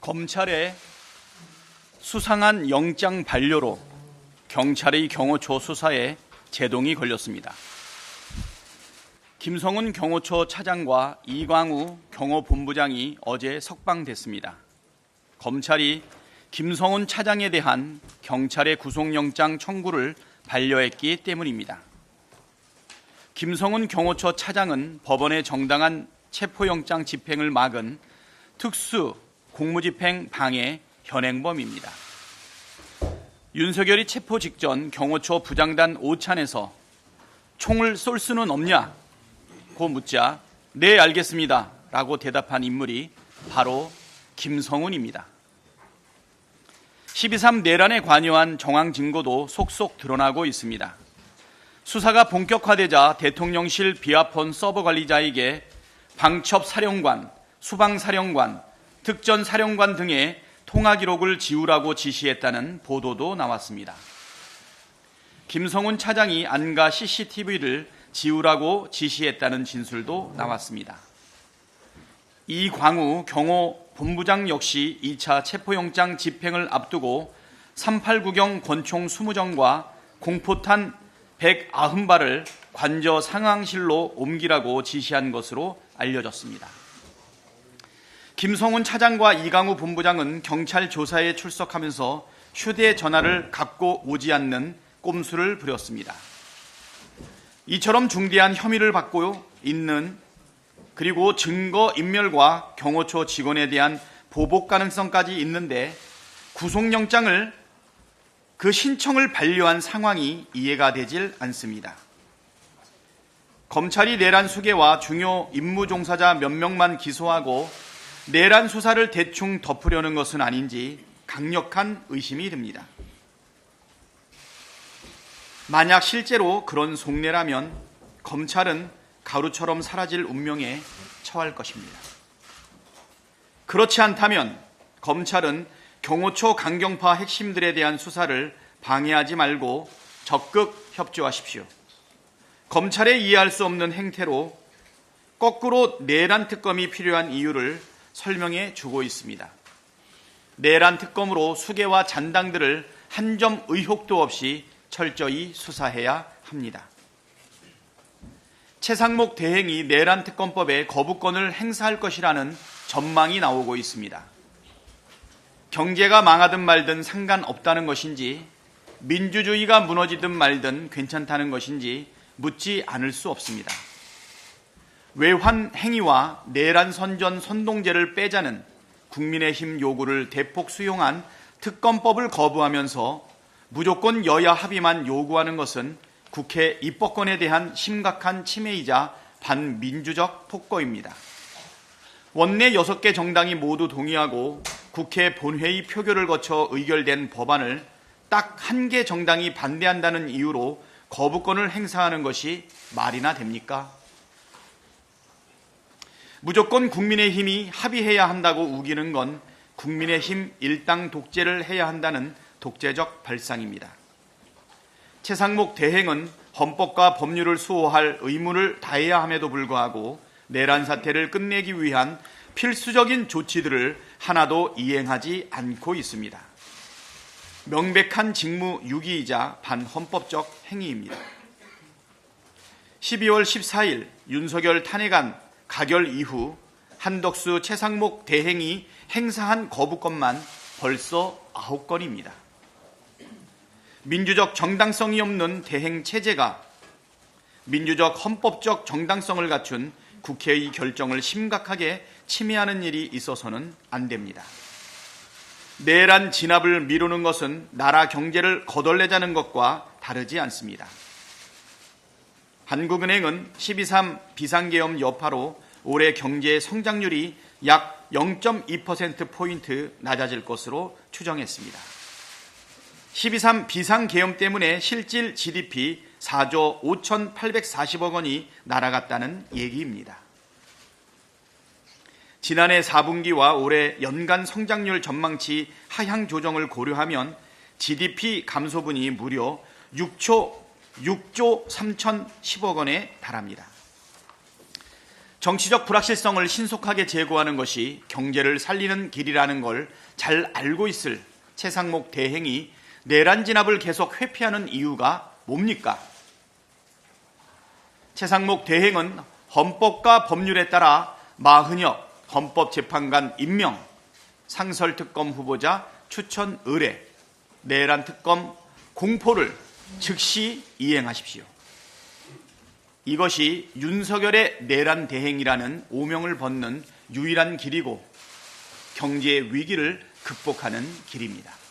검찰의 수상한 영장 반려로 경찰의 경호처 수사에 제동이 걸렸습니다. 김성훈 경호처 차장과 이광우 경호본부장이 어제 석방됐습니다. 검찰이 김성훈 차장에 대한 경찰의 구속영장 청구를 반려했기 때문입니다. 김성훈 경호처 차장은 법원의 정당한 체포영장 집행을 막은 특수 공무집행 방해 현행범입니다. 윤석열이 체포 직전 경호처 부장단 오찬에서 총을 쏠 수는 없냐고 묻자 네 알겠습니다 라고 대답한 인물이 바로 김성훈입니다. 12.3 내란에 관여한 정황 증거도 속속 드러나고 있습니다. 수사가 본격화되자 대통령실 비화폰 서버 관리자에게 방첩사령관, 수방사령관, 특전사령관 등의 통화 기록을 지우라고 지시했다는 보도도 나왔습니다. 김성훈 차장이 안가 CCTV를 지우라고 지시했다는 진술도 나왔습니다. 이광우 경호본부장 역시 2차 체포영장 집행을 앞두고 389경 권총 20정과 공포탄 190발을 관저 상황실로 옮기라고 지시한 것으로 알려졌습니다. 김성훈 차장과 이광우 본부장은 경찰 조사에 출석하면서 휴대전화를 갖고 오지 않는 꼼수를 부렸습니다. 이처럼 중대한 혐의를 받고 있는 그리고 증거인멸과 경호처 직원에 대한 보복 가능성까지 있는데 구속영장을 그 신청을 반려한 상황이 이해가 되질 않습니다. 검찰이 내란 수괴와 중요 임무 종사자 몇 명만 기소하고 내란 수사를 대충 덮으려는 것은 아닌지 강력한 의심이 듭니다. 만약 실제로 그런 속내라면 검찰은 가루처럼 사라질 운명에 처할 것입니다. 그렇지 않다면 검찰은 경호처 강경파 핵심들에 대한 수사를 방해하지 말고 적극 협조하십시오. 검찰의 이해할 수 없는 행태로 거꾸로 내란 특검이 필요한 이유를 설명해 주고 있습니다. 내란 특검으로 수괴와 잔당들을 한 점 의혹도 없이 철저히 수사해야 합니다. 최상목 대행이 내란 특검법에 거부권을 행사할 것이라는 전망이 나오고 있습니다. 경제가 망하든 말든 상관없다는 것인지 민주주의가 무너지든 말든 괜찮다는 것인지 묻지 않을 수 없습니다. 외환 행위와 내란 선전 선동죄를 빼자는 국민의힘 요구를 대폭 수용한 특검법을 거부하면서 무조건 여야 합의만 요구하는 것은 국회 입법권에 대한 심각한 침해이자 반민주적 폭거입니다. 원내 6개 정당이 모두 동의하고 국회 본회의 표결을 거쳐 의결된 법안을 딱 1개 정당이 반대한다는 이유로 거부권을 행사하는 것이 말이나 됩니까? 무조건 국민의힘이 합의해야 한다고 우기는 건 국민의힘 일당 독재를 해야 한다는 독재적 발상입니다. 최상목 대행은 헌법과 법률을 수호할 의무를 다해야 함에도 불구하고 내란 사태를 끝내기 위한 필수적인 조치들을 하나도 이행하지 않고 있습니다. 명백한 직무유기이자 반헌법적 행위입니다. 12월 14일 윤석열 탄핵안 가결 이후 한덕수 최상목 대행이 행사한 거부권만 벌써 9건입니다. 민주적 정당성이 없는 대행 체제가 민주적 헌법적 정당성을 갖춘 국회의 결정을 심각하게 침해하는 일이 있어서는 안 됩니다. 내란 진압을 미루는 것은 나라 경제를 거덜내자는 것과 다르지 않습니다. 한국은행은 12.3 비상계엄 여파로 올해 경제 성장률이 약 0.2%포인트 낮아질 것으로 추정했습니다. 12.3 비상계엄 때문에 실질 GDP 4조 5,840억 원이 날아갔다는 얘기입니다. 지난해 4분기와 올해 연간 성장률 전망치 하향 조정을 고려하면 GDP 감소분이 무려 6조 3,010억 원에 달합니다. 정치적 불확실성을 신속하게 제거하는 것이 경제를 살리는 길이라는 걸 잘 알고 있을 최상목 대행이 내란 진압을 계속 회피하는 이유가 뭡니까? 최상목 대행은 헌법과 법률에 따라 마흔혁 헌법재판관 임명, 상설특검 후보자 추천 의뢰, 내란특검 공포를 즉시 이행하십시오. 이것이 윤석열의 내란 대행이라는 오명을 벗는 유일한 길이고 경제 위기를 극복하는 길입니다.